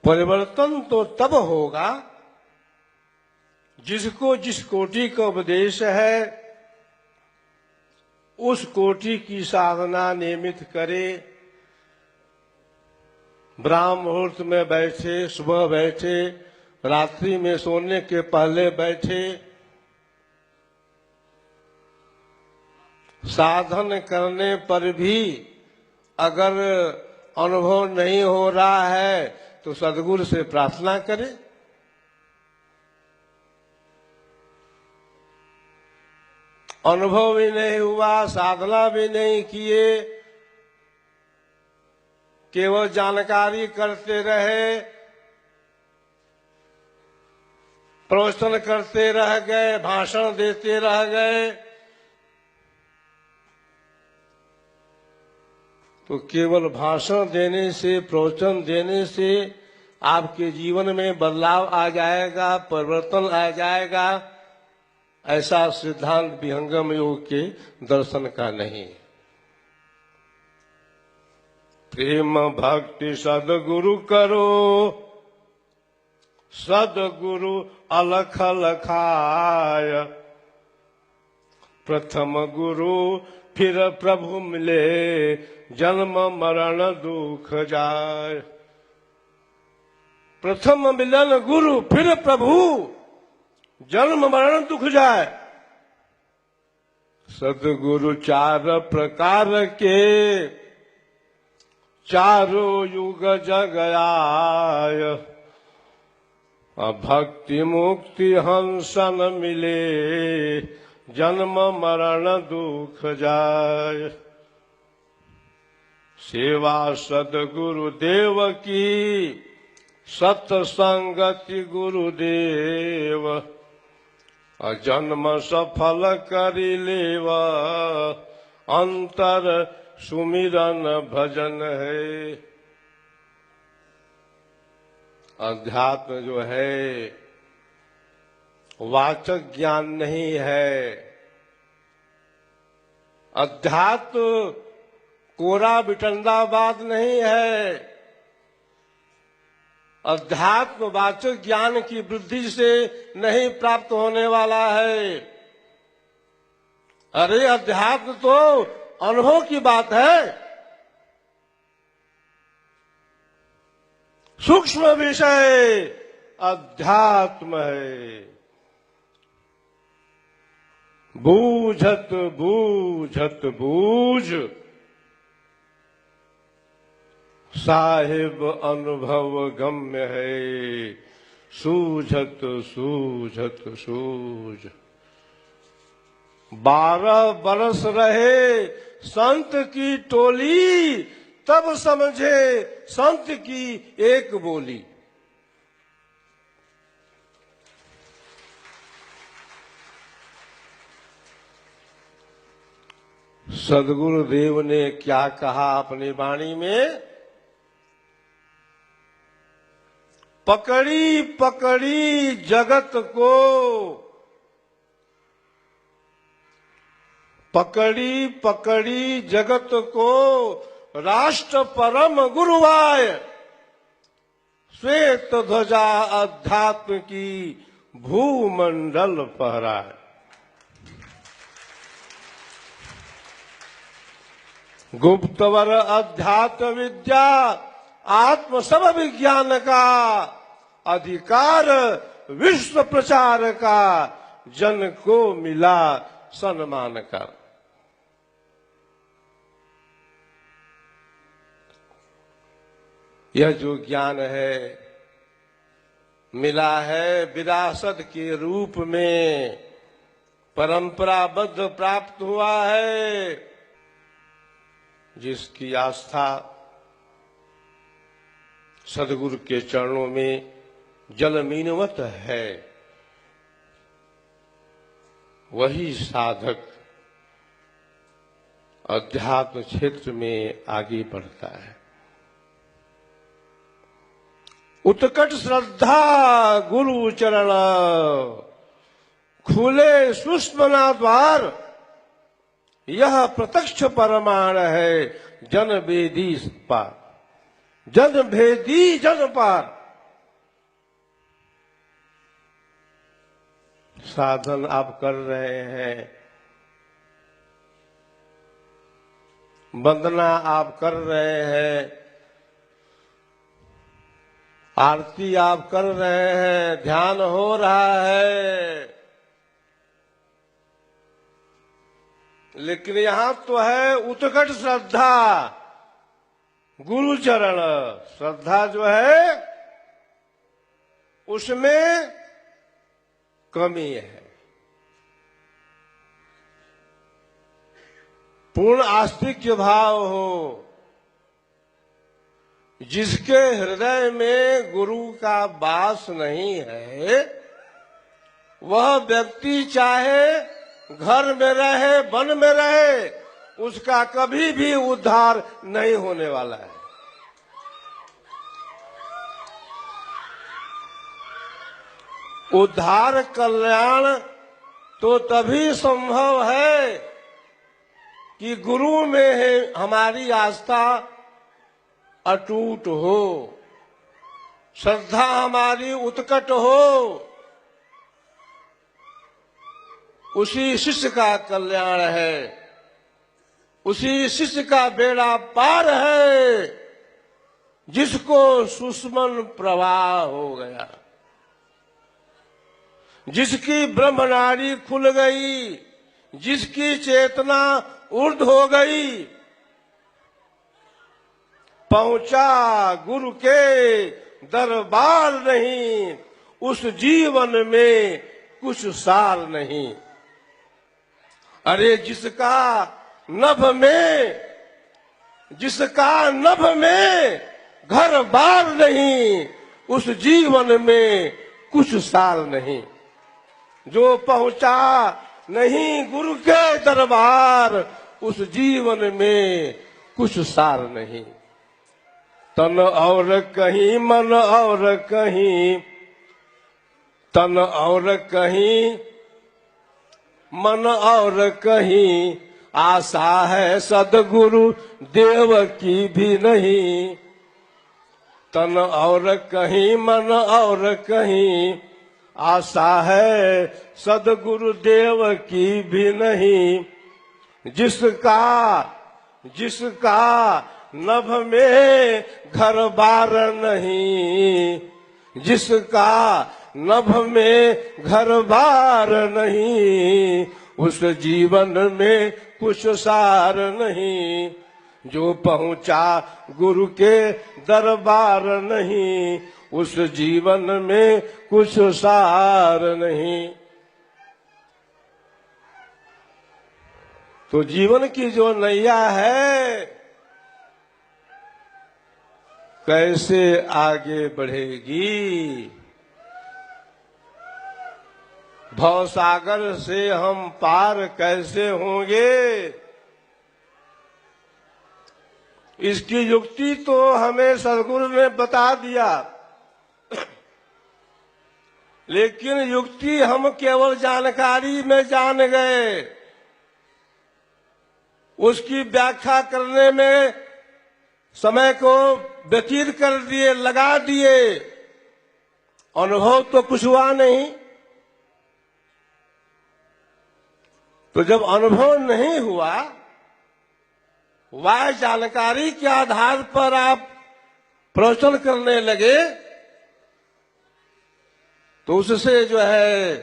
परिवर्तन तो तब होगा जिसको जिस कोटि का उपदेश है उस कोटि की साधना नियमित करे, ब्राह्म मुहूर्त में बैठे, सुबह बैठे, रात्रि में सोने के पहले बैठे, साधन करने पर भी अगर अनुभव नहीं हो रहा है तो सद्गुरु से प्रार्थना करें। अनुभव भी नहीं हुआ, साधना भी नहीं किए, केवल जानकारी करते रहे, प्रवचन करते रह गए, भाषण देते रह गए, तो केवल भाषण देने से, प्रवचन देने से आपके जीवन में बदलाव आ जाएगा, परिवर्तन आ जाएगा, ऐसा सिद्धांत विहंगम योग के दर्शन का नहीं। प्रेम भक्ति सदगुरु करो, सदगुरु अलख लखाय, प्रथम गुरु फिर प्रभु मिले, जन्म मरण दुख जाय। प्रथम मिलन गुरु फिर प्रभु, जन्म मरण दुख जाए। सदगुरु चार प्रकार के, चारों युग जग आय, भक्ति मुक्ति हंसन मिले, जन्म मरण दुख जाय। सेवा सदगुरु देव की, सत्संगति गुरुदेव, जन्म सफल करि लेवा, अंतर सुमिरन भजन है। अध्यात्म जो है वाचक ज्ञान नहीं है, अध्यात्म कोरा बिटंदाबाद नहीं है, अध्यात्म वाचक ज्ञान की वृद्धि से नहीं प्राप्त होने वाला है। अरे अध्यात्म तो अनुभव की बात है, सूक्ष्म विषय अध्यात्म है। बूझत बूझत बूझ, साहिब अनुभव गम्य है, सूझत सूझत सूझ। 12 बरस रहे संत की टोली, तब समझे संत की एक बोली। सद्गुरुदेव ने क्या कहा अपनी वाणी में? पकड़ी पकड़ी जगत को, पकड़ी पकड़ी जगत को, राष्ट्र परम गुरुवाय, श्वेत ध्वजा अध्यात्म की भूमंडल फहराए। गुप्तवर अध्यात्म विद्या, आत्म सब विज्ञान का अधिकार, विश्व प्रचार का, जन को मिला सम्मान का। यह जो ज्ञान है मिला है विरासत के रूप में, परंपराबद्ध प्राप्त हुआ है। जिसकी आस्था सद्गुरु के चरणों में जलमीनवत है, वही साधक अध्यात्म क्षेत्र में आगे बढ़ता है। उत्कट श्रद्धा गुरु चरण, खुले सुषमना द्वार, यह प्रत्यक्ष परमाण है, जन भेदी पार, जन भेदी जन पार। साधन आप कर रहे हैं, वंदना आप कर रहे हैं, आरती आप कर रहे हैं, ध्यान हो रहा है, लेकिन यहां तो है उत्कट श्रद्धा, गुरु चरण श्रद्धा जो है उसमें कमी है। पूर्ण आस्तिक्य भाव हो, जिसके हृदय में गुरु का वास नहीं है, वह व्यक्ति चाहे घर में रहे, वन में रहे, उसका कभी भी उद्धार नहीं होने वाला है। उद्धार कल्याण तो तभी संभव है कि गुरु में है हमारी आस्था अटूट हो, श्रद्धा हमारी उत्कट हो, उसी शिष्य का कल्याण है, उसी शिष्य का बेड़ा पार है जिसको सुषमन प्रवाह हो गया, जिसकी ब्रह्मनाड़ी खुल गई, जिसकी चेतना ऊर्ध्व हो गई, पहुंचा गुरु के दरबार नहीं, उस जीवन में कुछ सार नहीं। अरे जिसका नभ में घर बार नहीं, उस जीवन में कुछ सार नहीं। जो पहुंचा नहीं गुरु के दरबार, उस जीवन में कुछ सार नहीं। तन और कहीं, मन और कहीं, तन और कहीं, मन और कहीं, आशा है सद्गुरु देव की भी नहीं। तन और कहीं, मन और कहीं, आशा है सद्गुरु देव की भी नहीं। जिसका नभ में घर बार नहीं, जिसका नभ में घर बार नहीं, उस जीवन में कुछ सार नहीं। जो पहुंचा गुरु के दरबार नहीं, उस जीवन में कुछ सार नहीं। तो जीवन की जो नैया है कैसे आगे बढ़ेगी, भवसागर से हम पार कैसे होंगे, इसकी युक्ति तो हमें सद्गुरु ने बता दिया, लेकिन युक्ति हम केवल जानकारी में जान गए, उसकी व्याख्या करने में समय को व्यतीत कर दिए, लगा दिए, अनुभव तो कुछ हुआ नहीं। तो जब अनुभव नहीं हुआ, वह जानकारी के आधार पर आप प्रवचन करने लगे, तो उससे जो है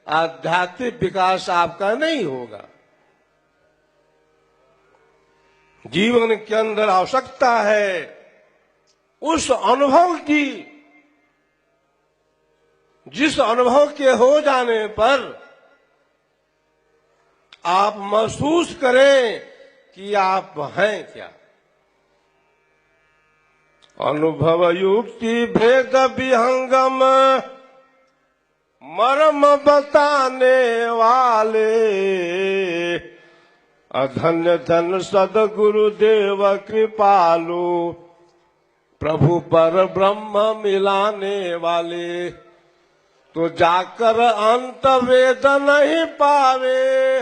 आध्यात्मिक विकास आपका नहीं होगा। जीवन के अंदर आवश्यकता है उस अनुभव की, जिस अनुभव के हो जाने पर आप महसूस करें कि आप हैं क्या। अनुभव युक्ति भेद विहंगम मर्म बताने वाले, अधन्य धन सद्गुरुदेव कृपालु, प्रभु पर ब्रह्म मिलाने वाले। तो जाकर अंत वेद नहीं पावे,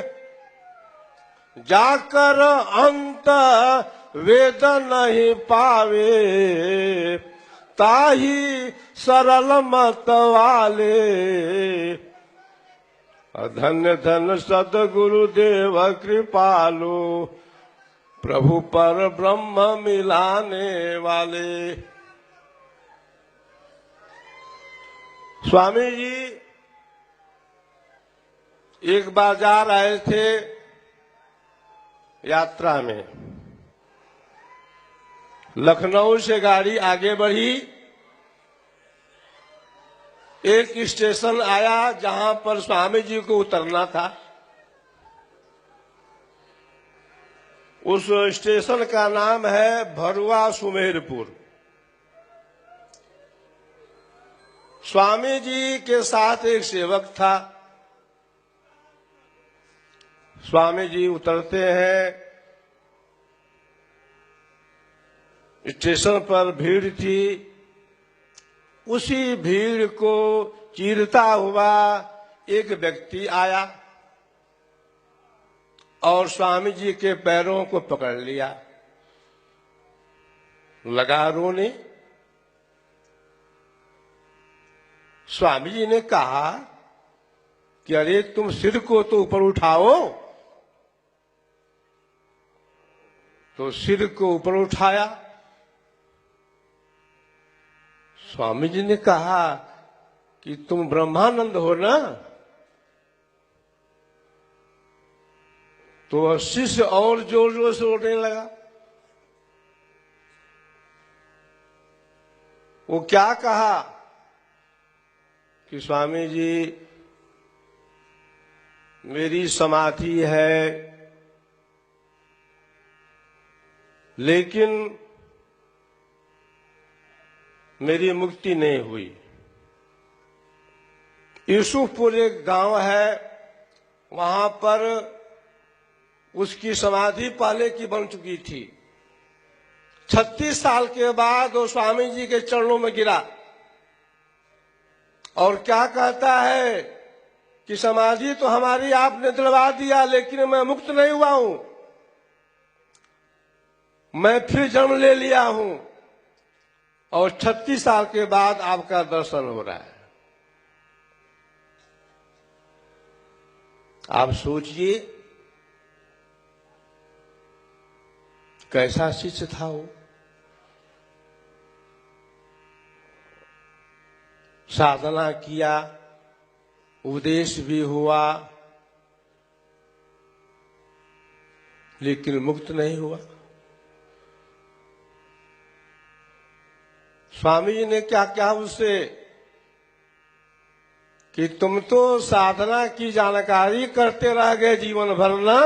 जाकर अंत वेद नहीं पावे, ताही सरल मत वाले। धन्य धन्य सतगुरुदेव कृपालु, प्रभु पर ब्रह्म मिलाने वाले। स्वामी जी एक बार जा रहे थे यात्रा में, लखनऊ से गाड़ी आगे बढ़ी, एक स्टेशन आया जहां पर स्वामी जी को उतरना था। उस स्टेशन का नाम है भरुआ सुमेरपुर। स्वामी जी के साथ एक सेवक था। स्वामी जी उतरते हैं, स्टेशन पर भीड़ थी, उसी भीड़ को चीरता हुआ एक व्यक्ति आया और स्वामी जी के पैरों को पकड़ लिया, लगा रोने। स्वामी जी ने कहा कि अरे तुम सिर को तो ऊपर उठाओ। तो सिर को ऊपर उठाया। स्वामी जी ने कहा कि तुम ब्रह्मानंद हो ना? तो शिष्य और जोर जोर से रोने लगा। वो क्या कहा कि स्वामी जी मेरी समाधि है, लेकिन मेरी मुक्ति नहीं हुई। यूसुफपुर एक गांव है, वहां पर उसकी समाधि पहले की बन चुकी थी। 36 साल के बाद वो स्वामी जी के चरणों में गिरा और क्या कहता है कि समाधि तो हमारी आपने दिलवा दिया, लेकिन मैं मुक्त नहीं हुआ हूं, मैं फिर जन्म ले लिया हूं और 36 साल के बाद आपका दर्शन हो रहा है। आप सोचिए कैसा शिष्य था वो। साधना किया, उपदेश भी हुआ, लेकिन मुक्त नहीं हुआ। स्वामी जी ने क्या कहा उससे कि तुम तो साधना की जानकारी करते रह गए जीवन भर ना,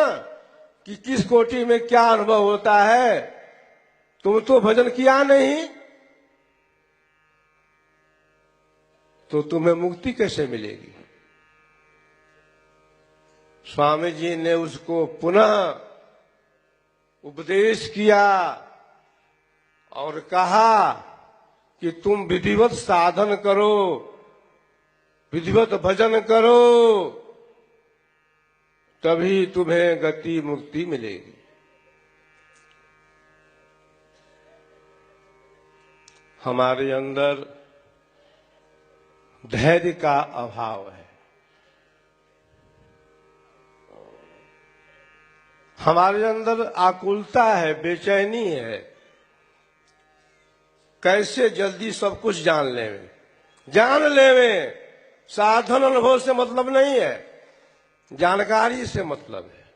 कि किस कोटि में क्या अनुभव होता है, तुम तो भजन किया नहीं, तो तुम्हें मुक्ति कैसे मिलेगी। स्वामी जी ने उसको पुनः उपदेश किया और कहा कि तुम विधिवत साधन करो, विधिवत भजन करो, तभी तुम्हें गति मुक्ति मिलेगी। हमारे अंदर धैर्य का अभाव है, हमारे अंदर आकुलता है, बेचैनी है, कैसे जल्दी सब कुछ जान लेवे। साधन अनुभव से मतलब नहीं है, जानकारी से मतलब है।